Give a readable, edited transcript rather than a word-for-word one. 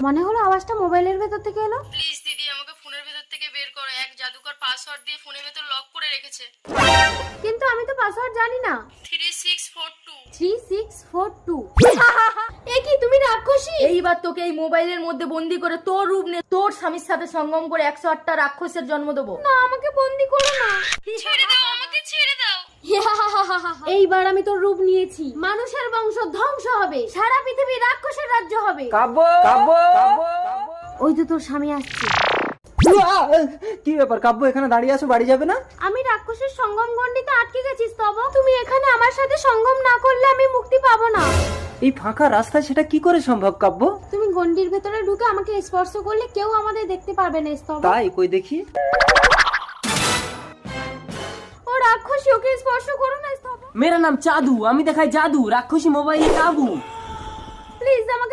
মনে হলো আওয়াজটা মোবাইলের ভেতর থেকে এলো। প্লিজ দিদি, আমাকে ফোনের ভেতর থেকে বের করো। এক জাদুকর পাসওয়ার্ড দিয়ে ফোনের ভেতর লক করে রেখেছে। কিন্তু আমি তো পাসওয়ার্ড জানি না। 3642। 3642। এ কি, তুমি রাক্ষসী? এইবার তোকে এই মোবাইলের মধ্যে বন্দি করে তোর রূপ নিয়ে তোর স্বামীর সাথে সঙ্গম করে 108টা রাক্ষসের জন্ম দেবো। না, আমাকে বন্দি করো না। ছেড়ে দাও আমাকে, ছেড়ে দাও। এইবার আমি তোর রূপ নিয়েছি। মানুষের বংশ ধ্বংস হবে, সারা পৃথিবী রাক্ষসের রাজ্য হবে। কাব্য কাব্য ওই তো তোর স্বামী আসছে। কি ব্যাপার কাব্য, এখানে দাঁড়িয়ে আছো, বাড়ি যাবে না? আমি রাক্ষসের সঙ্গম গণ্ডিতে আটকে গেছি স্তব। তুমি এখানে আমার সাথে সঙ্গম না করলে আমি মুক্তি পাবো না। এই ফাঁকা রাস্তায় সেটা কি করে সম্ভব কাব্য? তুমি গণ্ডির ভেতরে ঢুকে আমাকে স্পর্শ করলে কেউ আমাদের দেখতে পারবে না স্তব। তাই কই দেখি। ও রাক্ষসী, ওকে স্পর্শ করো না স্তব। मेरा नाम चादू, আমি দেখাই জাদু, রাক্ষসী মোবাইলে কাবু। প্লিজ আমাকে